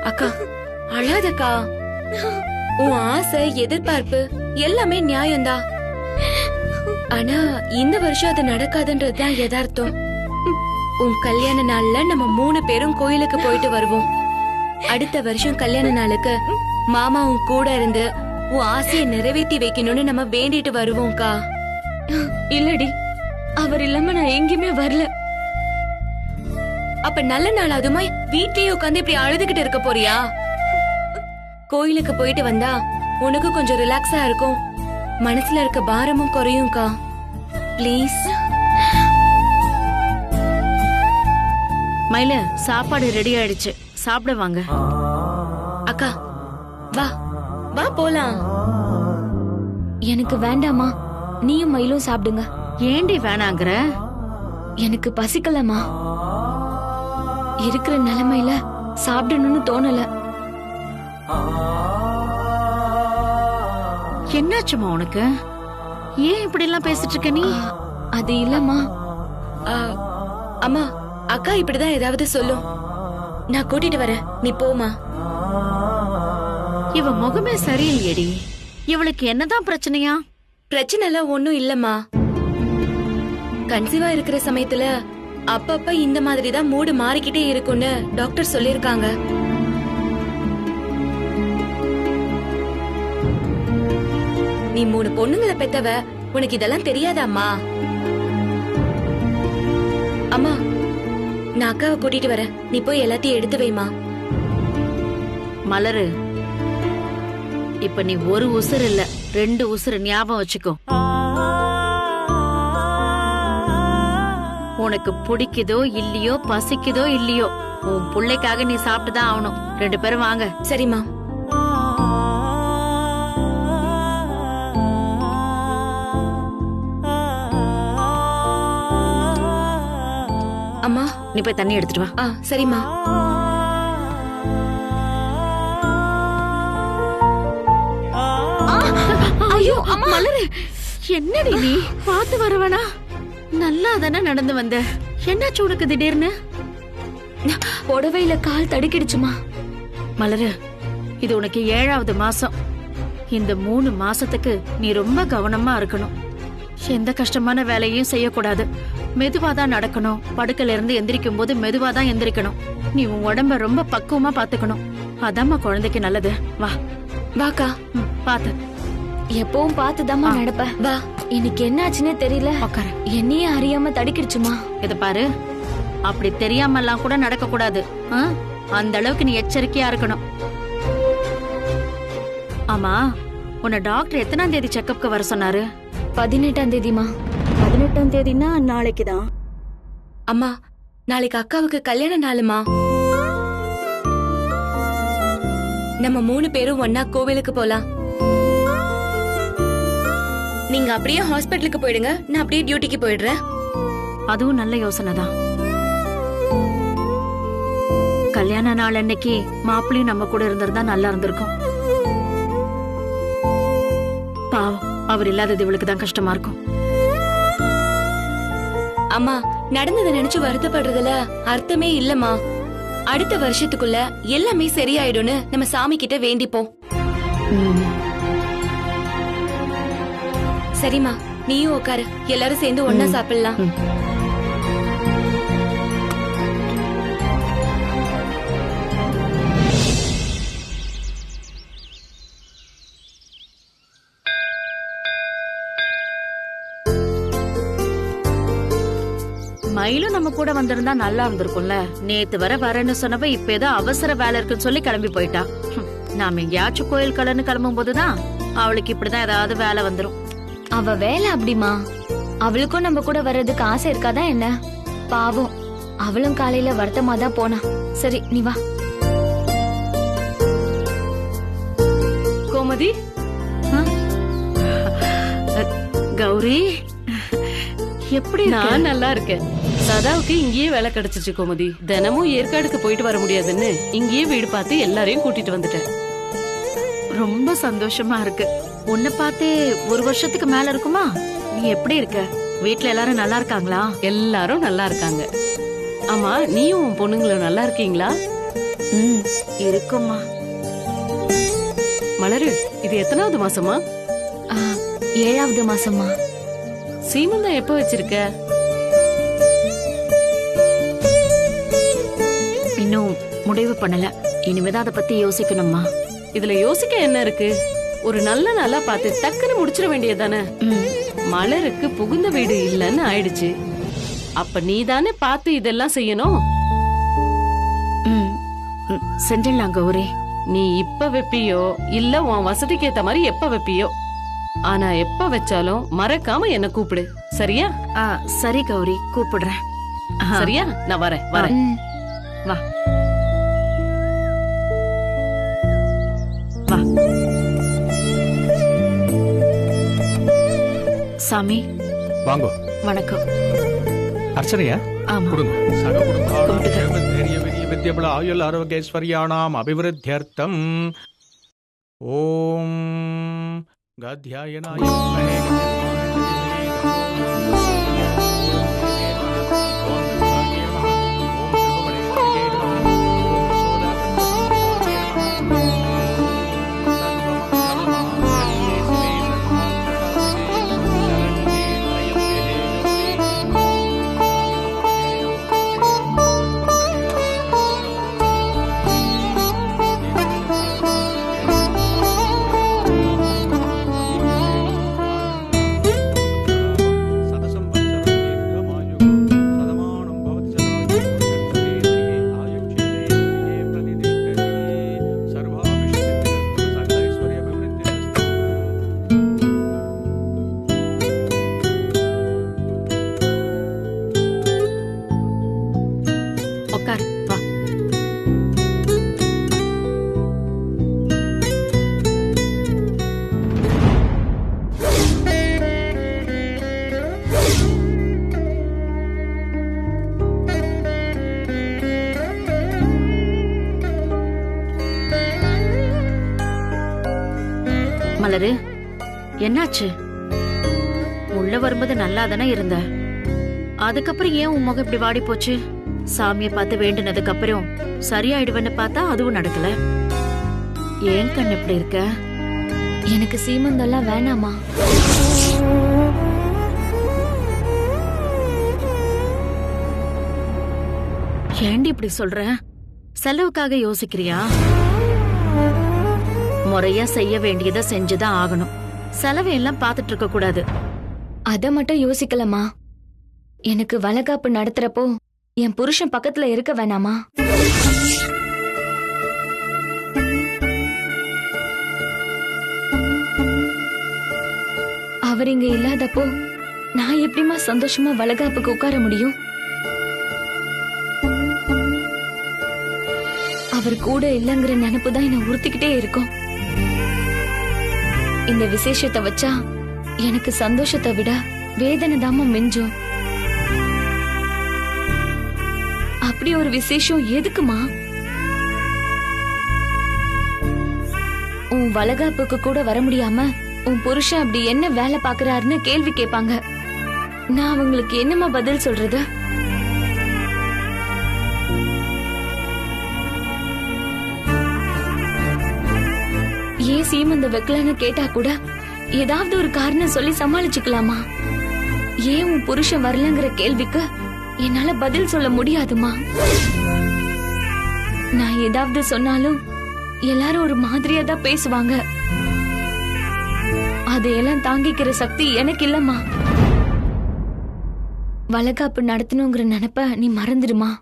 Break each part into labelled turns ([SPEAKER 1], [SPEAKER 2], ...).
[SPEAKER 1] அக்கா அழாதக்கா. உன் ஆசை எதிர்பார்ப்பு எல்லாமே நியாயம்தான். ஆனா இந்த வருஷம் அது நடக்காதுன்றதுதான் யதார்த்தம். உன் கல்யாண நாள்ல நம்ம 3 பேரும் கோயிலுக்கு போயிட்டு வருவோம். அடுத்த வருஷம் கல்யாண நாளுக்கு மாமா உன் கூட இருந்து உன் ஆசையை நிறைவேற்றி வைக்கணும்னு நம்ம வேண்டிட்டு வருவோம்க்கா.
[SPEAKER 2] இல்லடி, அவர் இல்லாம நான் எங்கேயுமே வரல.
[SPEAKER 1] அப்ப நல்ல நாள் அதுமா வீட்லயே உட்காந்து இப்படி அழுதுகிட்டு இருக்க போறியா? கோயிலுக்கு போயிட்டு வந்தா உனக்கு கொஞ்சம் ரிலாக்ஸா இருக்கும், மனசுல இருக்க பாரமும் குறையும்க்கா. ப்ளீஸ்.
[SPEAKER 3] மயில, சாப்பாடு ரெடி ஆயிடுச்சு, சாப்பிட வாங்க.
[SPEAKER 1] அக்கா வா வா போலாம்.
[SPEAKER 2] எனக்கு வேண்டாமா, நீயும் மயிலும் சாப்பிடுங்க.
[SPEAKER 3] ஏண்டி வேணாங்கிற?
[SPEAKER 2] எனக்கு பசிக்கலமா. இருக்கிற நிலைமையில சாப்பிடணும்னு தோணல.
[SPEAKER 3] என்னாச்சுமா உனக்கு? ஏன் இப்படி எல்லாம் பேசிட்டு இருக்க நீ?
[SPEAKER 2] அது இல்லம்மா.
[SPEAKER 1] அம்மா, அக்கா இப்படிதான் ஏதாவது சொல்லும். நான் கூட்டிட்டு வரேன், நீ போமா.
[SPEAKER 3] இவ முகமே சரியில்லையடி. இவளுக்கு என்னதான் பிரச்சனையா?
[SPEAKER 1] பிரச்சனை எல்லாம் ஒண்ணும் இல்லம்மா. கன்சீவா இருக்கிற சமயத்துல அப்பப்ப இந்த மாதிரி தான் மூடு மாறிக்கிட்டே இருக்கும்னு டாக்டர் சொல்லிருக்காங்க. நீ 3 பொண்ணுங்களை பெத்தவ, உனக்கு இதெல்லாம் தெரியாதாம்மா? அம்மா, நான் அக்காவை கூட்டிட்டு வரேன், நீ போய் எல்லாத்தையும் எடுத்து வைமா.
[SPEAKER 3] மலரு, இப்ப நீ ஒரு உசுறு இல்ல 2 உசுறு ஞாபகம் வச்சுக்கோ. உனக்கு பிடிக்குதோ இல்லையோ, பசிக்குதோ இல்லையோ, உன் பிள்ளைக்காக நீ சாப்பிட்டுதான் ஆகணும். 2 பேரும் வாங்க.
[SPEAKER 1] சரிம்மா. அம்மா,
[SPEAKER 3] நீ போய் தண்ணி எடுத்துட்டு வா.
[SPEAKER 1] சரிம்மா.
[SPEAKER 3] ஐயோ மலரு, என்னடி நீ? பாத்து வரவனா? நல்லா தானே நடந்து வந்த, என்னாச்சு உனக்கு திடீர்னு?
[SPEAKER 2] புடவையில கால் தடுக்கிடுச்சுமா.
[SPEAKER 3] மலரு, இது உனக்கு 7வது மாசம். இந்த 3 மாசத்துக்கு நீ ரொம்ப கவனமா இருக்கணும். எந்த கஷ்டமான வேலையும் செய்யக்கூடாது. மெதுவாதான் நடக்கணும். படுக்கையில இருந்து எந்திரிக்கும் போது மெதுவாதான் எந்திரிக்கணும். நீ உன் உடம்ப ரொம்ப பக்குவமா பாத்துக்கணும். அதாம்மா குழந்தைக்கு நல்லது. வா
[SPEAKER 1] வாக்கா.
[SPEAKER 3] பாத்து.
[SPEAKER 2] எப்பவும் பார்த்துதாம்மா நடப்ப.
[SPEAKER 1] வா.
[SPEAKER 2] எனக்கு என்னாச்சுன்னே தெரியல.
[SPEAKER 3] உட்காரு.
[SPEAKER 2] என்னையே அறியாம தடுக்கிடுச்சுமா.
[SPEAKER 3] இத பாரு, அப்படி தெரியாம எல்லாம் கூட நடக்க கூடாது. அந்த அளவுக்கு நீ எச்சரிக்கையா இருக்கணும். ஆமா, உன்னை டாக்டர் எத்தனாம் தேதி செக்கப்க்கு வர சொன்னாரு?
[SPEAKER 2] 18ஆம் தேதிமா.
[SPEAKER 4] 18ஆம் தேதினா நாளைக்குதான்.
[SPEAKER 1] அம்மா, நாளைக்கு அக்காவுக்கு கல்யாண நாளுமா. நம்ம 3 பேரும் ஒன்னா கோவிலுக்கு போலாம். நீங்க அப்படியே ஹாஸ்பிட்டலுக்கு போயிடுங்க, நான் அப்படியே டியூட்டிக்கு போயிடுறேன்.
[SPEAKER 3] அதுவும் நல்ல யோசனை தான். கல்யாண நாள் அன்னைக்கு மாப்பிள்ளையும் நம்ம கூட இருந்திருந்தா நல்லா இருந்திருக்கும். பாவம், அவர் இல்லாதது இவளுக்கு தான் கஷ்டமா இருக்கும்.
[SPEAKER 1] அம்மா, நடந்ததை நினைச்சு வருத்தப்படுறதுல அர்த்தமே இல்லம்மா. அடுத்த வருஷத்துக்குள்ள எல்லாமே சரியாயிடும்னு நம்ம சாமி கிட்ட வேண்டிப்போம். சரிம்மா, நீயும் உட்காரு, எல்லாரும் சேர்ந்து ஒன்னா சாப்பிடலாம்.
[SPEAKER 3] மயிலும் நம்ம கூட வந்திருந்தா நல்லா இருந்திருக்கும்ல. நேத்து வரேன்னு சொன்னவ இப்ப ஏதோ அவசர வேலை இருக்குன்னு சொல்லி கிளம்பி போயிட்டா. நாம எங்கேயாச்சும் கோயில் கலன்னு கிளம்பும் போதுதான் அவளுக்கு இப்படிதான் ஏதாவது வேலை வந்துரும்.
[SPEAKER 2] அவ வேலை அப்படிமா. அவளுக்கும் நம்ம கூட வர்றதுக்கு ஆசை இருக்காதான் என்ன? பாவம், அவளும் காலையில வருத்தமா தான் போனா. சரி, நீ வா.
[SPEAKER 4] கோமதி,
[SPEAKER 3] கௌரி, எப்படி
[SPEAKER 4] நான் நல்லா இருக்கேன். சதாவுக்கு இங்கேயே வேலை கிடைச்சிச்சு கோமதி. தினமும் ஏற்காடுக்கு போயிட்டு வர முடியாதுன்னு இங்கேயே வீடு பார்த்து எல்லாரையும் கூட்டிட்டு வந்துட்டேன்.
[SPEAKER 3] ரொம்ப சந்தோஷமா இருக்கு. உன்னை பார்த்தே 1 வருஷத்துக்கு மேல இருக்குமா? நீ எப்படி இருக்க? வீட்ல எல்லாரும் நல்லா இருக்காங்களா?
[SPEAKER 4] எல்லாரும் நல்லா இருக்காங்க. ஆமா, நீயும் உன் பொண்ணுங்களும் நல்லா இருக்கீங்களா?
[SPEAKER 2] ம்
[SPEAKER 3] இருக்கும்மா.
[SPEAKER 4] மலரு, இது எத்தனாவது மாசமா?
[SPEAKER 2] 7வது மாசம்மா.
[SPEAKER 4] சீமந்தம் எப்ப வச்சிருக்க?
[SPEAKER 3] இன்னும் முடிவு பண்ணல. இனிமேதான் அதை பத்தி யோசிக்கணும்மா.
[SPEAKER 4] இதுல யோசிக்க என்ன இருக்கு? ஒரு நல்ல நாளா பார்த்து டக்குன்னு முடிச்சிட வேண்டியதானே.
[SPEAKER 3] ம்,
[SPEAKER 4] மலருக்கு புகுந்த வீடு இல்லன்னு ஆயிடுச்சு. அப்ப நீ தானே பார்த்து இதெல்லாம் செய்யணும்.
[SPEAKER 3] ம், ம், செஞ்சிடலாம் கௌரி.
[SPEAKER 4] நீ இப்ப வைப்பியோ இல்ல உன் வசதிக்கு ஏத்த மாதிரி எப்ப வைப்பியோ, ஆனா எப்ப வச்சாலும் மறக்காம என்ன கூப்பிடு, சரியா?
[SPEAKER 3] சரி கௌரி, கூப்பிடுறேன்.
[SPEAKER 4] சரியா? நான் வரேன் வரேன்.
[SPEAKER 2] ம்.
[SPEAKER 3] வா வா. சாமி
[SPEAKER 5] வாங்கோ.
[SPEAKER 3] வணக்கம்.
[SPEAKER 5] அர்ச்சனையா?
[SPEAKER 3] ஆமா.
[SPEAKER 5] கொடுங்க. சக குடும்ப ஆயுள் ஆரோக்கியஸ்வரியாணாம் அபிவிருத்தியர்த்தம் ஓம் காத்யாயனாய
[SPEAKER 3] உட்கார். வா. மலரு, என்னாச்சு? உள்ள வரும்போது நல்லா தானே இருந்த. அதுக்கப்புறம் ஏன் உன் முகம் இப்படி வாடி போச்சு? சாமியை பார்த்து வேண்டினதுக்கு அப்புறம் சரியாயிடுவேன்னு பார்த்தா அதுவும் நடக்கல. ஏன் கண் இப்படி இருக்க?
[SPEAKER 2] எனக்கு சீமந்தெல்லாம் வேணாமா.
[SPEAKER 3] ஏண்டி இப்படி சொல்ற? செலவுக்காக யோசிக்கிறியா? முறையா செய்ய வேண்டியதை செஞ்சுதான் ஆகணும். செலவை எல்லாம் பார்த்துட்டு இருக்க கூடாது.
[SPEAKER 2] அத மட்டும் யோசிக்கலமா. எனக்கு வளகாப்பு நடத்துறப்போ என் புருஷன் பக்கத்துல இருக்க வேணாமா? அவர் இங்க இல்லாதப்போ நான் எப்படிமா சந்தோஷமா வளகாப்புக்கு உட்கார முடியும்? அவர் கூட இல்லங்கிற நினைப்பு தான் என்ன உறுத்திக்கிட்டே இருக்கும். இந்த விசேஷத்தை வச்சா எனக்கு சந்தோஷத்தை விட வேதனை தாம மிஞ்சும். அப்படி ஒரு விசேஷம் எதுக்குமா? உன் வளகாப்புக்கு கூட வர முடியாம உன் புருஷன் அப்படி என்ன வேலை பாக்குறாருன்னு கேள்வி கேட்பாங்க. நான் அவங்களுக்கு என்னமா பதில் சொல்றது? ஏன் சீமந்த வைக்கலன்னு கேட்டா கூட ஏதாவது ஒரு காரணம் சொல்லி சமாளிச்சுக்கலாமா? ஏன் உன் புருஷன் வரலங்கிற கேள்விக்கு என்னால பதில் சொல்ல முடியாதுமா. நான் ஏதாவது சொன்னாலும் எல்லாரும் ஒரு மாதிரியா தான் பேசுவாங்க. அதையெல்லாம் தாங்கிக்கிற சக்தி எனக்கு இல்லம்மா. வளகாப்பு நடத்தணுங்கிற நினைப்ப நீ மறந்துடுமா.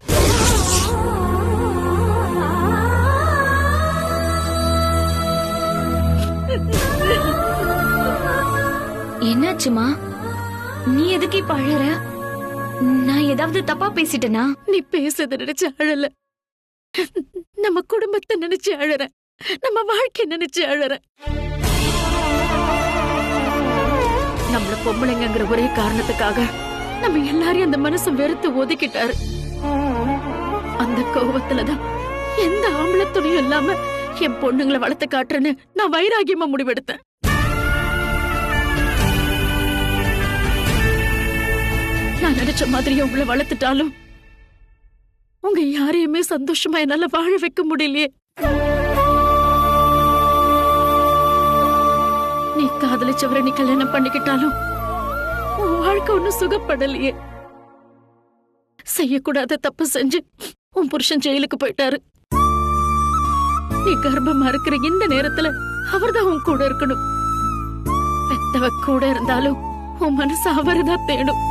[SPEAKER 2] என்னாச்சுமா? நீ எதுக்கு இப்ப அழற? நான் ஏதாவது தப்பா பேசிட்டேனா?
[SPEAKER 3] நீ பேசுறத நினைச்சு அழல. நம்ம குடும்பத்தை நினைச்சு அழற. நம்ம வாழ்க்கை நினைச்சு அழற. நம்மள பொம்பளைங்கிற ஒரே காரணத்துக்காக நம்ம எல்லாரையும் அந்த மனசு வெறுத்து ஒதுக்கிட்டாரு. அந்த கோபத்துலதான் எந்த ஆம்பளை துணையும் இல்லாம என் பொண்ணுங்களை வளர்த்து காட்டுறேன்னு நான் வைராகியமா முடிவெடுத்தேன். நான் நினைச்ச மாதிரியே உங்களை வளர்த்துட்டாலும் உங்க யாரையுமே சந்தோஷமா என்னால வாழ வைக்க முடியலையே. நீ காதலிச்சவரை நீ கல்யாணம் பண்ணிக்கிட்டாலும் உன் வாழ்க்கை ஒன்னும் சுகப்படலையே. செய்யக்கூடாத தப்பு செஞ்சு உன் புருஷன் ஜெயிலுக்கு போயிட்டாரு. நீ கர்ப்பமா இருக்கிற இந்த நேரத்துல அவர்தான் உன் கூட இருக்கணும். பெத்தவ கூட இருந்தாலும் உன் மனசு அவர்தான் தேடும்.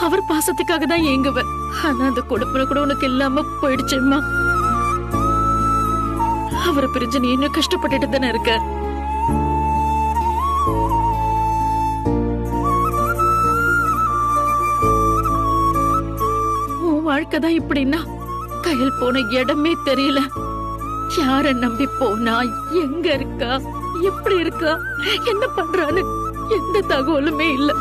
[SPEAKER 3] அவர் பாசத்துக்காக தான் ஏங்குவ. ஆனா அந்த கொடுப்பன கூட உனக்கு இல்லாம போயிடுச்சேம்மா. அவரை பிரிஞ்சு நீ இன்னும் கஷ்டப்பட்டுட்டு தானே இருக்க. உன் வாழ்க்கைதான் இப்படின்னா கையில் போன இடமே தெரியல. யார நம்பி போனா, எங்க இருக்கா, எப்படி இருக்கா, என்ன பண்றான்னு எந்த தகவலுமே இல்ல.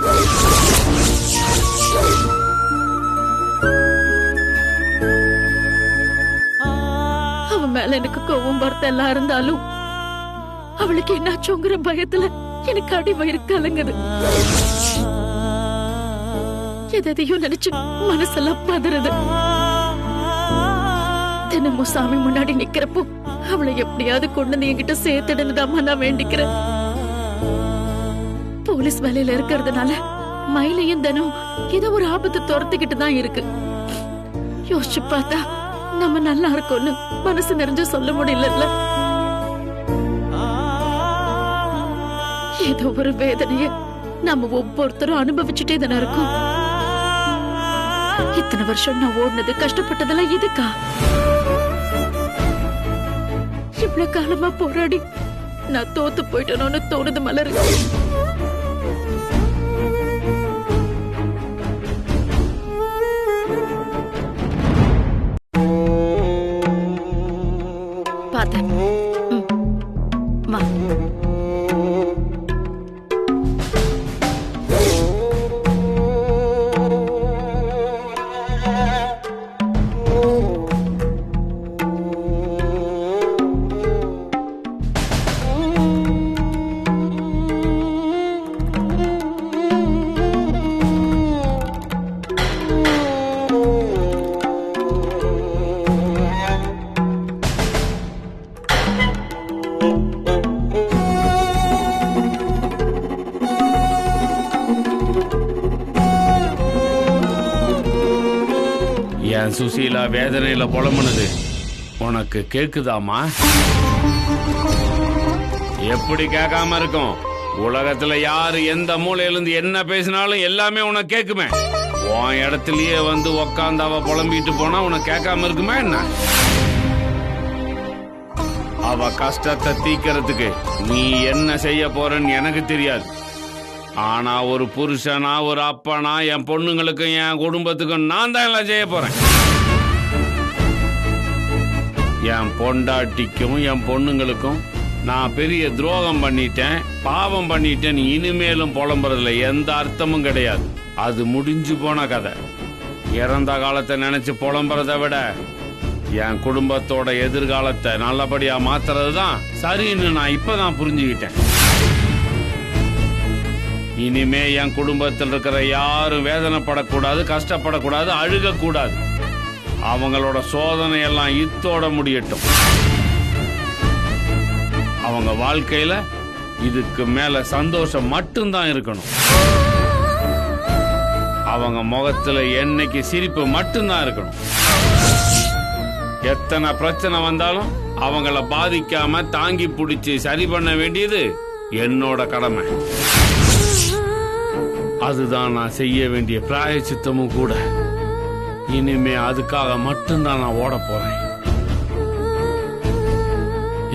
[SPEAKER 3] அவன் மேல எனக்கு கோவம் வருத்தெல்லாம் இருந்தாலும் அவளுக்கு என்னாச்சோங்கிற பயத்துல எனக்கு அடி வயிறு கலங்குது. எதையும் நினைச்சு மனசெல்லாம் பதறுது. தினமும் சாமி முன்னாடி நிக்கிறப்போ அவளை எப்படியாவது கொண்டு வந்து என்கிட்ட சேர்த்துடுதாமா நான் வேண்டிக்கிறேன். போலீஸ் வேலையில இருக்கிறதுனால மயிலையும் தினம் ஏதோ ஒரு ஆபத்து துரத்துக்கிட்டு தான் இருக்கு. யோசிச்சு பார்த்தா நம்ம நல்லா இருக்கோம்னு மனசு நிறைஞ்சு சொல்ல முடியல. ஏதோ ஒரு வேதனைய நம்ம ஒவ்வொருத்தரும் அனுபவிச்சுட்டே தானே இருக்கோம். இத்தனை வருஷம் நான் ஓடுனது கஷ்டப்பட்டதெல்லாம் இதுக்கா? இவ்வளவு காலமா போராடி நான் தோத்து போயிட்டேனோன்னு தோணுது மலர். பார்த்தேன். வா.
[SPEAKER 6] என் சுசீலா வேதனையில புலம்புனது உனக்கு கேக்குதாமா? எப்படி கேட்காம இருக்கும்? உலகத்துல யாரு எந்த மூலையிலிருந்து என்ன பேசினாலும் எல்லாமே உனக்கு கேக்குமே. உன் இடத்துலயே வந்து உக்காந்து அவ புலம்பிட்டு போனா உனக்கு கேட்காம இருக்குமா என்ன? அவ கஷ்டத்தை தீக்கிறதுக்கு நீ என்ன செய்ய போறன்னு எனக்கு தெரியாது. ஆனா ஒரு புருஷனா, ஒரு அப்பனா, என் பொண்ணுங்களுக்கும் என் குடும்பத்துக்கும் நான் தான் எல்லாம் செய்ய போறேன். என் பொண்டாட்டிக்கும் என் பொண்ணுங்களுக்கும் நான் பெரிய துரோகம் பண்ணிட்டேன், பாவம் பண்ணிட்டேன், இனிமேலும் புலம்புறதுல எந்த அர்த்தமும் கிடையாது. அது முடிஞ்சு போன கதை. இறந்த காலத்தை நினைச்சு புலம்புறதை விட என் குடும்பத்தோட எதிர்காலத்தை நல்லபடியா மாத்துறது தான் சரின்னு நான் இப்பதான் புரிஞ்சுக்கிட்டேன். இனிமே என் குடும்பத்தில் இருக்கிற யாரும் வேதனைப்படக்கூடாது, கஷ்டப்படக்கூடாது, அழுகக்கூடாது. அவங்களோட சோதனை எல்லாம் இத்தோட முடியட்டும். அவங்க வாழ்க்கையில இதுக்கு மேல சந்தோஷம் மட்டும்தான் இருக்கணும். அவங்க முகத்துல என்னைக்கு சிரிப்பு மட்டும்தான் இருக்கணும். எத்தனை பிரச்சனை வந்தாலும் அவங்கள பாதிக்காம தாங்கி பிடிச்சி சரி பண்ண வேண்டியது என்னோட கடமை. அதுதான் நான் செய்ய வேண்டிய பிராயச்சித்தமும் கூட. இனிமே அதுக்காக மட்டும்தான் நான் ஓட போறேன்.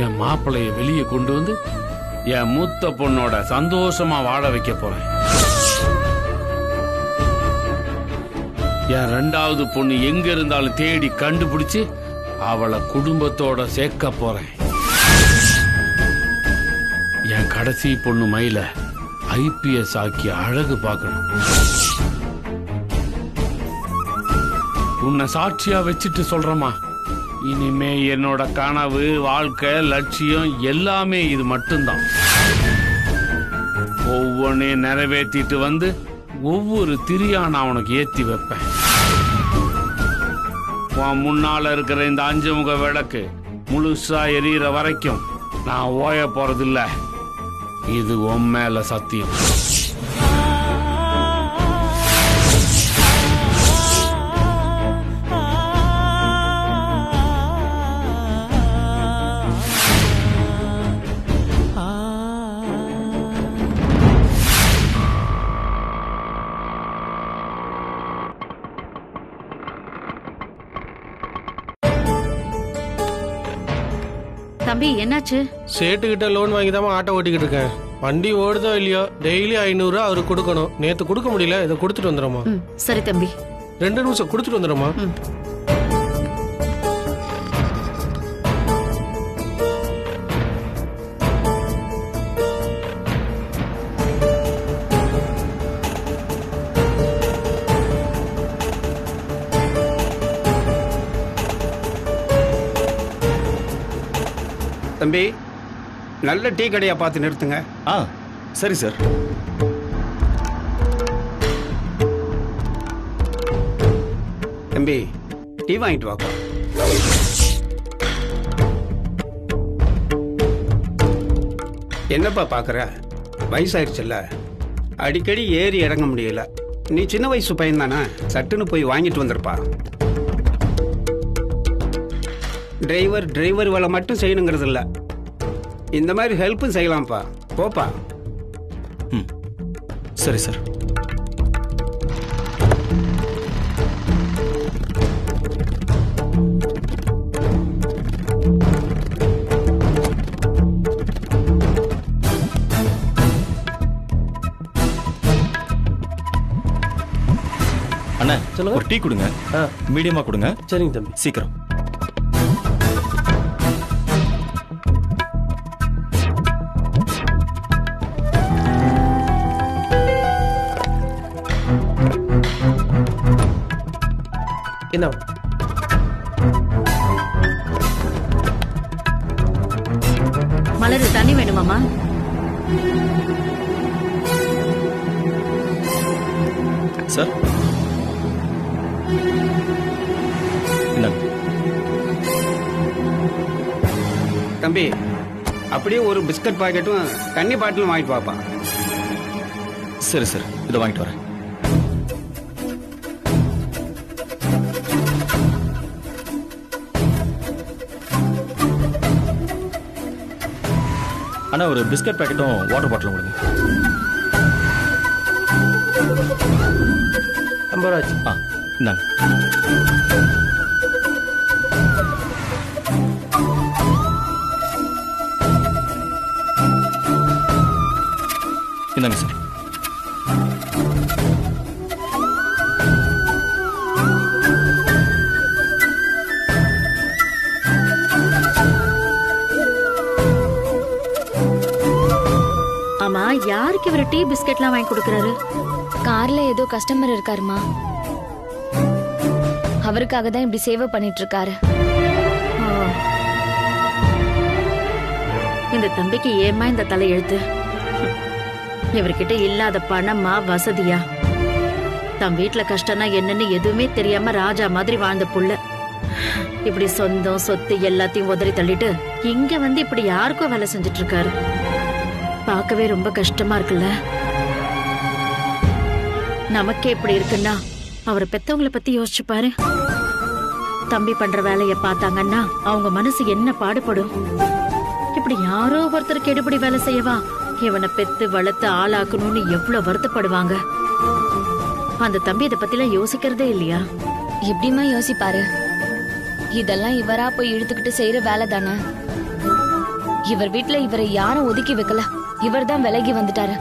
[SPEAKER 6] என் மாப்பிள்ளைய வெளியே கொண்டு வந்து என் மூத்த பொண்ணோட சந்தோஷமா வாழ வைக்க போறேன். என் ரெண்டாவது பொண்ணு எங்க இருந்தாலும் தேடி கண்டுபிடிச்சு அவளை குடும்பத்தோட சேர்க்க போறேன். என் கடைசி பொண்ணு மயில IPS ஆக்கி அழகு பார்க்கணும். உன்னை சாட்சியா வச்சுட்டு சொல்றமா, இனிமே என்னோட கனவு, வாழ்க்கை, லட்சியம் எல்லாமே இது மட்டும்தான். ஒவ்வொன்னையும் நிறைவேற்றிட்டு வந்து ஒவ்வொரு திரியா நான் உனக்கு ஏத்தி வைப்பேன். உன் முன்னால இருக்கிற இந்த 5 முக விளக்கு முழுசா எரியிற வரைக்கும் நான் ஓய போறதில்ல. இது உன் மேல சத்தியம்.
[SPEAKER 3] தம்பி என்னாச்சு?
[SPEAKER 5] சேட்டுக்கிட்ட லோன் வாங்கி தான் ஆட்டோ ஓட்டிக்கிட்டு இருக்கேன். வண்டி ஓடுதோ இல்லையோ டெய்லி 500 அவருக்கு கொடுக்கணும். நேத்து கொடுக்க முடியல, இதை கொடுத்துட்டு வந்துடுமா?
[SPEAKER 3] சரி தம்பி.
[SPEAKER 5] 2 நிமிஷம் கொடுத்துட்டு வந்துடுமா?
[SPEAKER 7] தம்பி, நல்ல டீ கடையா பார்த்து நிறுத்துங்க.
[SPEAKER 8] சரி சார்.
[SPEAKER 7] தம்பி, டீ வாங்கிட்டு வாப்பா. என்னப்பா பாக்குற? வயசாயிருச்சுல்ல, அடிக்கடி ஏறி இறங்க முடியல. நீ சின்ன வயசு பையன் தானே, சட்டுன்னு போய் வாங்கிட்டு வந்திருப்பா. டிரைவர் வேலை மட்டும் செய்யணுங்கிறது இல்ல, இந்த மாதிரி ஹெல்ப்பும் செய்யலாம்ப்பா. போப்பா.
[SPEAKER 8] சரி சார். அண்ணா
[SPEAKER 5] சொல்லுங்க.
[SPEAKER 8] ஒரு டீ கொடுங்க. மீடியமா கொடுங்க.
[SPEAKER 5] சரிங்க தம்பி.
[SPEAKER 8] சீக்கிரம்.
[SPEAKER 5] என்ன
[SPEAKER 3] மலரு, தண்ணி வேணுமாமா?
[SPEAKER 8] சார்
[SPEAKER 7] தம்பி, அப்படியே ஒரு பிஸ்கட் பாக்கெட்டும் தண்ணி பாட்டிலும் வாங்கிட்டு வாப்பா.
[SPEAKER 8] சரி சார், இதை வாங்கிட்டு வரேன். அண்ணா ஒரு பிஸ்கட் பாக்கெட்டும் வாட்டர் பாட்டிலும் கொடுங்க.
[SPEAKER 5] 50 ரூபாச்சு.
[SPEAKER 8] இந்தாங்க. இந்தாங்க சார்.
[SPEAKER 3] ஆமா, யாருக்கு இவர் டீ பிஸ்கெட்லாம் வாங்கி கொடுக்கறாரு?
[SPEAKER 2] கார்ல ஏதோ கஸ்டமர் இருக்காருமா, அவருக்காக தான் இப்படி சேவை பண்ணிட்டு இருக்காரு.
[SPEAKER 3] இந்த தம்பிக்கு ஏமா இந்த தலையெழுத்து? இவர்கிட்ட இல்லாத பணமா வசதியா? தம் வீட்டுல கஷ்டம்னா என்னன்னு எதுவுமே தெரியாம ராஜா மாதிரி வாழ்ந்த புள்ள இப்படி சொந்தம் சொத்து எல்லாத்தையும் உதறி தள்ளிட்டு இங்க வந்து இப்படி யாருக்கோ வேலை செஞ்சுட்டு இருக்காரு. பார்க்கவே ரொம்ப கஷ்டமா இருக்குல்ல. நமக்கே இப்படி இருக்குன்னா அவரை பெத்தவங்களை பத்தி யோசிச்சு பாரு. தம்பி பண்ற வேலைய பார்த்தாங்கன்னா அவங்க மனசு என்ன பாடுபடும். இப்படி யாரோ ஒருத்தருக்கு எடுபடி வேலை செய்யவா இவனை பெத்து வளர்த்து ஆளாக்கணும்னு எவ்வளவு வருத்தப்படுவாங்க. அந்த தம்பி இதை பத்திலாம் யோசிக்கிறதே இல்லையா?
[SPEAKER 2] எப்படிமா யோசிப்பாரு? இதெல்லாம் இவரா போய் இழுத்துக்கிட்டு செய்யற வேலை தானே. இவர் வீட்டுல இவரை யாரும் ஒதுக்கி வைக்கல, இவர் தான் விலகி வந்துட்டாரு.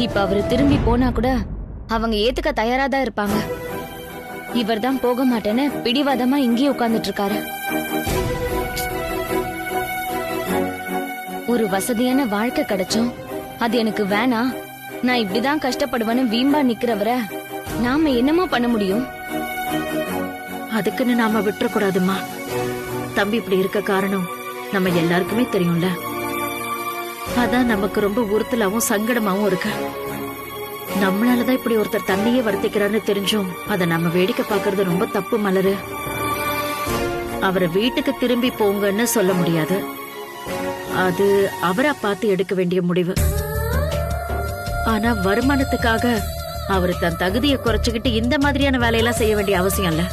[SPEAKER 2] இப்ப அவரு திரும்பி போனா கூட அவங்க ஏத்துக்க தயாரா தான் இருப்பாங்க. இவர் தான் போக மாட்டேன்னு பிடிவாதமா இங்கேயே உட்கார்ந்துட்டு இருக்காரு. ஒரு வசதியான வாழ்க்கை கிடைச்சும் அது எனக்கு வேணாம், நான் இப்படிதான் கஷ்டப்படுவேன்னு வீம்பா நிக்கிறவரை நாம என்னமா பண்ண முடியும்?
[SPEAKER 3] அதுக்குன்னு நாம விட்டுறக்கூடாதுமா. தம்பி இப்படி இருக்க காரணம் நம்ம எல்லாருக்குமே தெரியும்ல. அதான் நமக்கு ரொம்ப உறுத்தலாவும் சங்கடமாவும் இருக்கு. நம்மளாலதான் இப்படி ஒருத்தர் தன்னையே வருத்திக்கிறான்னு தெரிஞ்சும் அதை நம்ம வேடிக்கை பார்க்கறது ரொம்ப தப்பு மலரு. அவரை வீட்டுக்கு திரும்பி போங்கன்னு சொல்ல முடியாது. அது அவரா பார்த்து எடுக்க வேண்டிய முடிவு. ஆனா வருமானத்துக்காக அவர் தன் தகுதியை குறைச்சுக்கிட்டு இந்த மாதிரியான வேலையெல்லாம் செய்ய வேண்டிய அவசியம் இல்ல.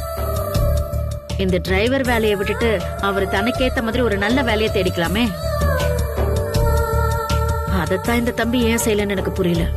[SPEAKER 3] இந்த டிரைவர் வேலையை விட்டுட்டு அவர் தனக்கேத்த மாதிரி ஒரு நல்ல வேலையை தேடிக்கலாமே. அதத்தான் இந்த தம்பி ஏன் செய்யலன்னு எனக்கு புரியல.